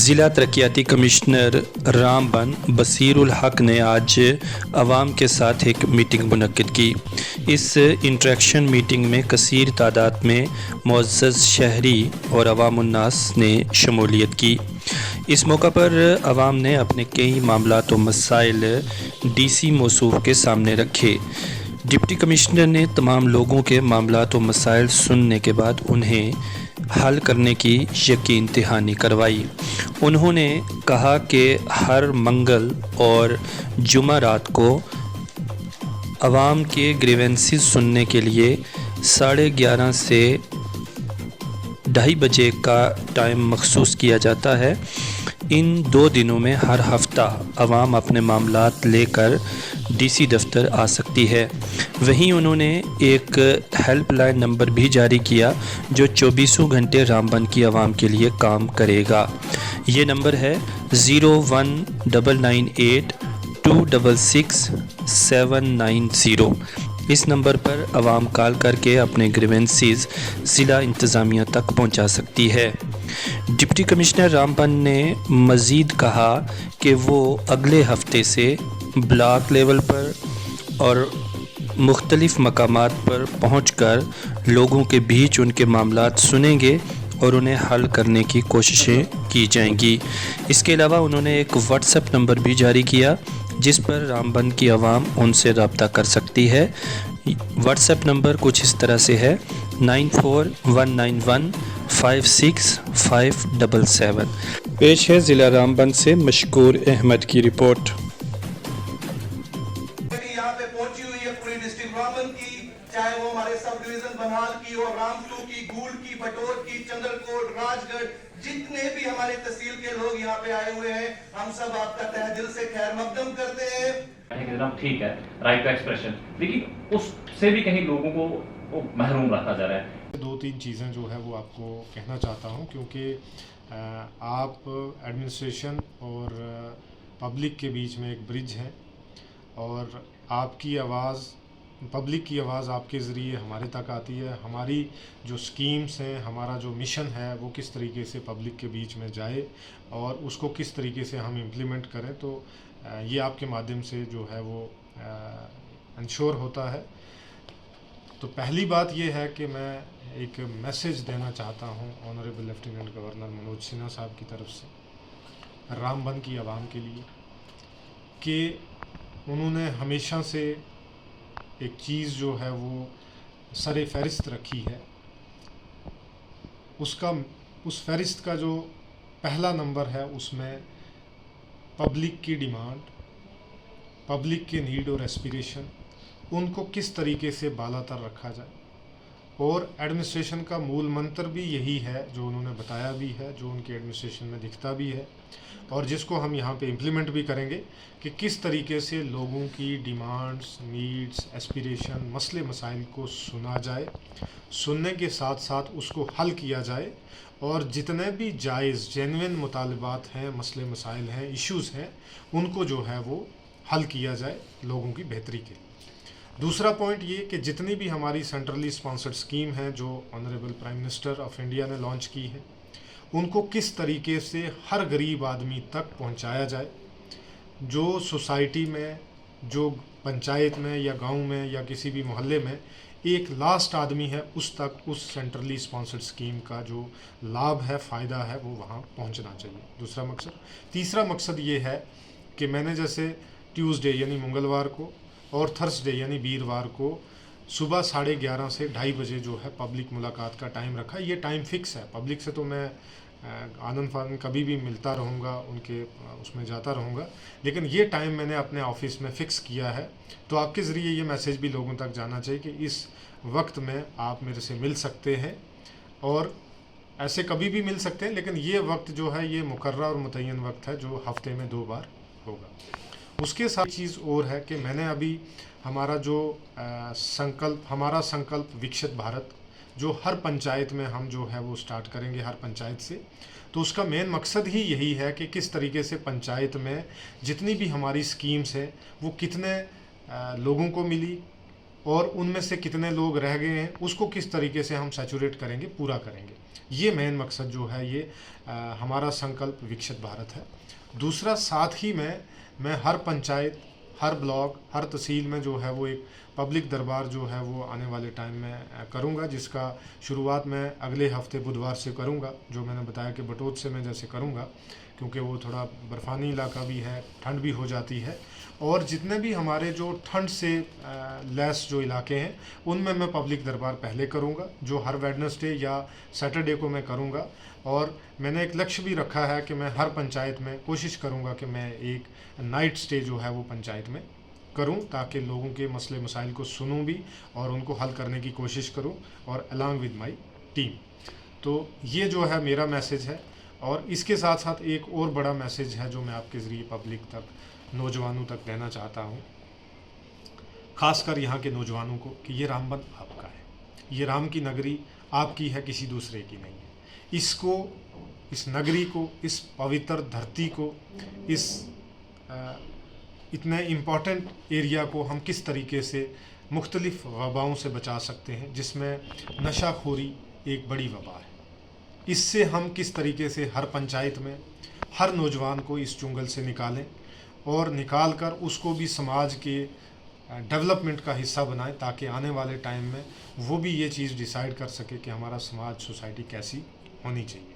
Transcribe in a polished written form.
ज़िला तरक्याती कमिश्नर रामबन बसीरुल हक ने आज आवाम के साथ एक मीटिंग मुनक्किद की। इस इंटरेक्शन मीटिंग में कसीर तादाद में मुअज़्ज़ज़ शहरी और अवामुन्नास ने शमूलियत की। इस मौका पर आवाम ने अपने कई मामलात व मसाइल DC मौसूफ़ के सामने रखे। डिप्टी कमिश्नर ने तमाम लोगों के मामलात व मसाइल सुनने के बाद उन्हें हल करने की यकीन दहानी करवाई। उन्होंने कहा कि हर मंगल और जुमा रात को आवाम के ग्रीवेंसेस सुनने के लिए 11:30 से 2:30 बजे का टाइम मखसूस किया जाता है। इन 2 दिनों में हर हफ्ता आवाम अपने मामलात लेकर DC दफ्तर आ सकती है। वहीं उन्होंने एक हेल्पलाइन नंबर भी जारी किया जो 24 घंटे रामबन की आवाम के लिए काम करेगा। ये नंबर है 01998266 790। इस नंबर पर आवाम कॉल करके अपने ग्रीवेंसेस ज़िला इंतज़ामिया तक पहुंचा सकती है। डिप्टी कमिश्नर रामबन ने मज़ीद कहा कि वो अगले हफ्ते से ब्लॉक लेवल पर और मुख्तलिफ़ मकामात पर पहुंचकर लोगों के बीच उनके मामलात सुनेंगे और उन्हें हल करने की कोशिशें की जाएंगी। इसके अलावा उन्होंने एक व्हाट्सएप नंबर भी जारी किया जिस पर रामबन की आवाम उनसे रब्ता कर सकती है। व्हाट्सएप नंबर कुछ इस तरह से है 9419156577। पेश है ज़िला रामबन से मशकूर अहमद की रिपोर्ट। यहाँ पे पहुंची हुई है पूरी डिस्ट्रिक्ट रामबन की, चाहे वो हमारे सब डिवीजन बनिहाल की हो, रामसू की, गूल की, बटोर की, चंद्रकोट, राजगढ़, जितने भी हमारे तहसील के लोग यहाँ पे आए हुए हैं, हम सब आपका तहे दिल से खैर मकदम करते हैं। एकदम ठीक है, राइट टू एक्सप्रेशन, लेकिन उससे भी कहीं लोगों को महरूम रखा जा रहा है। 2-3 चीज़ें जो है वो आपको कहना चाहता हूँ, क्योंकि आप एडमिनिस्ट्रेशन और पब्लिक के बीच में एक ब्रिज है और आपकी आवाज़, पब्लिक की आवाज़ आपके ज़रिए हमारे तक आती है। हमारी जो स्कीम्स हैं, हमारा जो मिशन है वो किस तरीके से पब्लिक के बीच में जाए और उसको किस तरीके से हम इम्प्लीमेंट करें, तो ये आपके माध्यम से जो है वो इंश्योर होता है। तो पहली बात ये है कि मैं एक मैसेज देना चाहता हूँ honourable lieutenant governor Manoj Sinha साहब की तरफ से रामबन की आवाम के लिए, कि उन्होंने हमेशा से एक चीज़ जो है वो सरे फहरिस्त रखी है। उस फहरिस्त का जो पहला नंबर है उसमें पब्लिक की डिमांड, पब्लिक के नीड और एस्पिरेशन, उनको किस तरीके से बालातर रखा जाए। और एडमिनिस्ट्रेशन का मूल मंत्र भी यही है जो उन्होंने बताया भी है, जो उनके एडमिनिस्ट्रेशन में दिखता भी है और जिसको हम यहाँ पे इम्प्लीमेंट भी करेंगे, कि किस तरीके से लोगों की डिमांड्स, नीड्स, एस्पिरेशन, मसले मसाइल को सुना जाए, सुनने के साथ साथ उसको हल किया जाए और जितने भी जायज़ जेन्युइन मुतालबात हैं, मसले मसाइल हैं, इश्यूज़ हैं, उनको जो है वो हल किया जाए लोगों की बेहतरी के लिए। दूसरा पॉइंट ये कि जितनी भी हमारी सेंट्रली स्पॉन्सर्ड स्कीम हैं जो honourable prime minister of India ने लॉन्च की है, उनको किस तरीके से हर गरीब आदमी तक पहुंचाया जाए। जो सोसाइटी में, जो पंचायत में या गांव में या किसी भी मोहल्ले में एक लास्ट आदमी है, उस तक उस सेंट्रली स्पॉन्सर्ड स्कीम का जो लाभ है, फ़ायदा है, वो वहाँ पहुँचना चाहिए। दूसरा मकसद। तीसरा मकसद ये है कि मैंने जैसे ट्यूसडे यानी मंगलवार को और थर्सडे यानी वीरवार को सुबह 11:30 से 2:30 बजे जो है पब्लिक मुलाकात का टाइम रखा। ये टाइम फ़िक्स है। पब्लिक से तो मैं आनंद फानंद कभी भी मिलता रहूँगा, उनके उसमें जाता रहूँगा, लेकिन ये टाइम मैंने अपने ऑफिस में फ़िक्स किया है। तो आपके ज़रिए ये मैसेज भी लोगों तक जाना चाहिए कि इस वक्त में आप मेरे से मिल सकते हैं और ऐसे कभी भी मिल सकते हैं, लेकिन ये वक्त जो है ये मुकर्रर और मुतय्यन वक्त है जो हफ्ते में 2 बार होगा। उसके साथ चीज़ और है कि मैंने अभी हमारा जो हमारा संकल्प विकसित भारत जो हर पंचायत में हम जो है वो स्टार्ट करेंगे, हर पंचायत से, तो उसका मेन मकसद ही यही है कि किस तरीके से पंचायत में जितनी भी हमारी स्कीम्स हैं वो कितने लोगों को मिली और उनमें से कितने लोग रह गए हैं उसको किस तरीके से हम सैचुरेट करेंगे, पूरा करेंगे। ये मेन मकसद जो है ये हमारा संकल्प विकसित भारत है। दूसरा, साथ ही में मैं हर पंचायत, हर ब्लॉक, हर तहसील में जो है वो एक पब्लिक दरबार जो है वो आने वाले टाइम में करूँगा, जिसका शुरुआत मैं अगले हफ्ते बुधवार से करूँगा। जो मैंने बताया कि बटोत से मैं जैसे करूँगा, क्योंकि वो थोड़ा बर्फ़ानी इलाका भी है, ठंड भी हो जाती है, और जितने भी हमारे जो ठंड से लैस जो इलाके हैं उनमें मैं पब्लिक दरबार पहले करूँगा, जो हर वेडनेसडे या सैटरडे को मैं करूँगा। और मैंने एक लक्ष्य भी रखा है कि मैं हर पंचायत में कोशिश करूँगा कि मैं एक नाइट स्टे जो है वो पंचायत में करूं, ताकि लोगों के मसले मसाइल को सुनूं भी और उनको हल करने की कोशिश करूं, और अलॉन्ग विद माय टीम। तो ये जो है मेरा मैसेज है। और इसके साथ साथ एक और बड़ा मैसेज है जो मैं आपके ज़रिए पब्लिक तक, नौजवानों तक देना चाहता हूं, ख़ासकर यहाँ के नौजवानों को, कि ये रामबन आपका है, ये राम की नगरी आपकी है, किसी दूसरे की नहीं है। इसको, इस नगरी को, इस पवित्र धरती को, इस इतने इम्पॉर्टेंट एरिया को हम किस तरीके से मुख्तलिफ वबाओं से बचा सकते हैं, जिसमें नशाखोरी एक बड़ी वबा है। इससे हम किस तरीके से हर पंचायत में हर नौजवान को इस चुंगल से निकालें, और निकाल कर उसको भी समाज के डेवलपमेंट का हिस्सा बनाएं, ताकि आने वाले टाइम में वो भी ये चीज़ डिसाइड कर सके कि हमारा समाज, सोसाइटी कैसी होनी चाहिए।